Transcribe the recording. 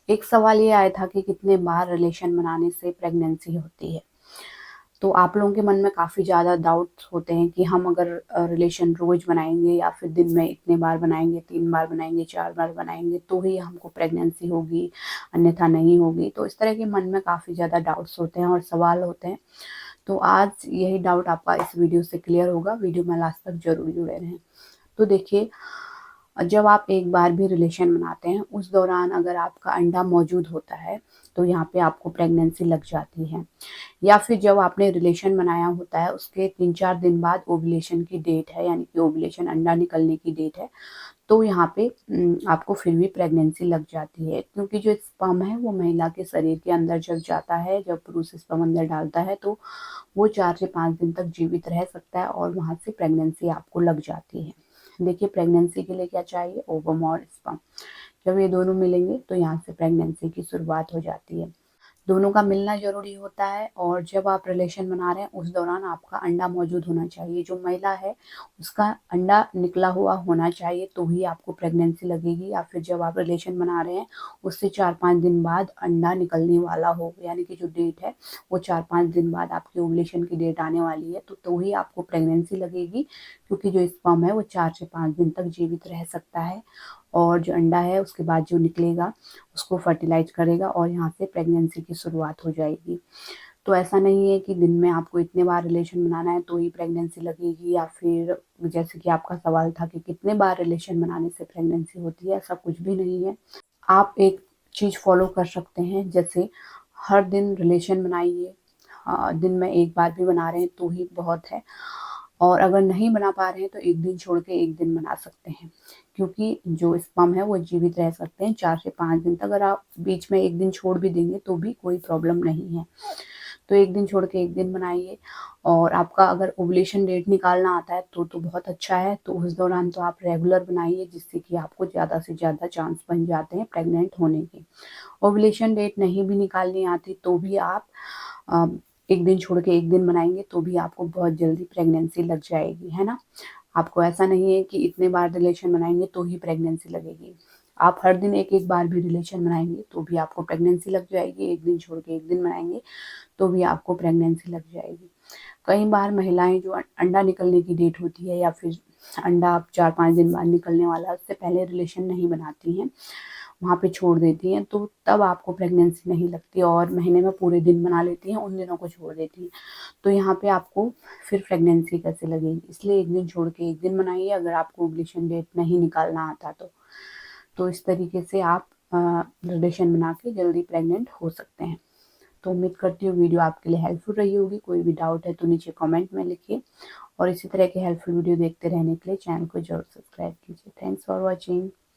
एक सवाल ये आया था कि कितने बार रिलेशन बनाने से प्रेगनेंसी होती है। तो आप लोगों के मन में काफ़ी ज़्यादा डाउट्स होते हैं कि हम अगर रिलेशन रोज़ बनाएँगे या फिर दिन में इतने बार बनाएँगे, 3 बार बनाएँगे, 4 बार बनाएँगे तो ही हमको प्रेगनेंसी होगी, अन्यथा नहीं होगी। तो इस तरह के मन में काफ़ी ज़्यादा डाउट्स होते हैं और सवाल होते हैं। तो आज यही डाउट आपका इस वीडियो से क्लियर होगा। वीडियो में लास्ट तक ज़रूर जुड़े रहें। तो देखिए, जब आप एक बार भी रिलेशन बनाते हैं, उस दौरान अगर आपका अंडा मौजूद होता है, तो यहाँ पे आपको प्रेगनेंसी लग जाती है। या फिर जब आपने रिलेशन बनाया होता है, उसके 3-4 दिन बाद ओव्यूलेशन की डेट है, यानी कि ओव्यूलेशन अंडा निकलने की डेट है, तो यहाँ पे आपको फिर भी प्रेगनेंसी लग जाती है। क्योंकि जो स्पर्म है, वो महिला के शरीर के अंदर जब जाता है, जब पुरुष स्पर्म अंदर डालता है, तो वो 4 से 5 दिन तक जीवित रह सकता है और वहाँ से प्रेगनेंसी आपको लग जाती है। देखिए, प्रेगनेंसी के लिए क्या चाहिए? ओवम और स्पर्म। जब ये दोनों मिलेंगे तो यहाँ से प्रेगनेंसी की शुरुआत हो जाती है। दोनों का मिलना ज़रूरी होता है और जब आप रिलेशन बना रहे हैं, उस दौरान आपका अंडा मौजूद होना चाहिए। जो महिला है, उसका अंडा निकला हुआ होना चाहिए, तो ही आपको प्रेगनेंसी लगेगी। या फिर जब आप रिलेशन बना रहे हैं, उससे 4-5 दिन बाद अंडा निकलने वाला हो, यानी कि जो डेट है, वो 4-5 दिन बाद आपकी ओव्यूलेशन की डेट आने वाली है, तो ही आपको प्रेगनेंसी लगेगी। क्योंकि जो स्पर्म है, वो 4 से 5 दिन तक जीवित रह सकता है और जो अंडा है, उसके बाद जो निकलेगा, उसको फर्टिलाइज करेगा और यहाँ से प्रेगनेंसी की शुरुआत हो जाएगी। तो ऐसा नहीं है कि दिन में आपको इतने बार रिलेशन बनाना है तो ही प्रेगनेंसी लगेगी, या फिर जैसे कि आपका सवाल था कि कितने बार रिलेशन बनाने से प्रेगनेंसी होती है, ऐसा कुछ भी नहीं है। आप एक चीज़ फॉलो कर सकते हैं, जैसे हर दिन रिलेशन बनाइए। दिन में 1 बार भी बना रहे हैं तो ही बहुत है, और अगर नहीं बना पा रहे हैं तो 1 दिन छोड़ के 1 दिन बना सकते हैं। क्योंकि जो स्पर्म है, वो जीवित रह सकते हैं 4 से 5 दिन तक। अगर आप बीच में 1 दिन छोड़ भी देंगे तो भी कोई प्रॉब्लम नहीं है। तो 1 दिन छोड़ के 1 दिन बनाइए। और आपका अगर ओव्यूलेशन डेट निकालना आता है तो बहुत अच्छा है। तो उस दौरान तो आप रेगुलर बनाइए, जिससे कि आपको ज़्यादा से ज़्यादा चांस बन जाते हैं प्रेग्नेंट होने के। ओव्यूलेशन डेट नहीं भी निकालनी आती तो भी आप 1 दिन छोड़ के 1 दिन बनाएँगे तो भी आपको बहुत जल्दी प्रेगनेंसी लग जाएगी, है ना? आपको ऐसा नहीं है कि इतने बार रिलेशन बनाएँगे तो ही प्रेगनेंसी लगेगी। आप हर दिन 1-1 बार भी रिलेशन बनाएँगे तो भी आपको प्रेगनेंसी लग जाएगी। 1 दिन छोड़ के 1 दिन बनाएँगे तो भी आपको प्रेगनेंसी लग जाएगी। कई बार महिलाएँ जो अंडा निकलने की डेट होती है, या फिर अंडा 4-5 दिन बाद निकलने वाला है, उससे पहले रिलेशन नहीं बनाती हैं, वहाँ पे छोड़ देती हैं, तो तब आपको प्रेगनेंसी नहीं लगती और महीने में पूरे दिन बना लेती हैं, उन दिनों को छोड़ देती हैं। तो यहाँ पे आपको फिर प्रेगनेंसी कैसे लगेगी? इसलिए 1 दिन छोड़ के 1 दिन बनाइए, अगर आपको ओव्यूलेशन डेट नहीं निकालना आता तो। तो इस तरीके से आप रिलेशन बना के जल्दी प्रेग्नेंट हो सकते हैं। तो उम्मीद करती हूँ वीडियो आपके लिए हेल्पफुल रही होगी। कोई भी डाउट है तो नीचे कमेंट में लिखिए, और इसी तरह के हेल्पफुल वीडियो देखते रहने के लिए चैनल को ज़रूर सब्सक्राइब कीजिए। Thanks for watching.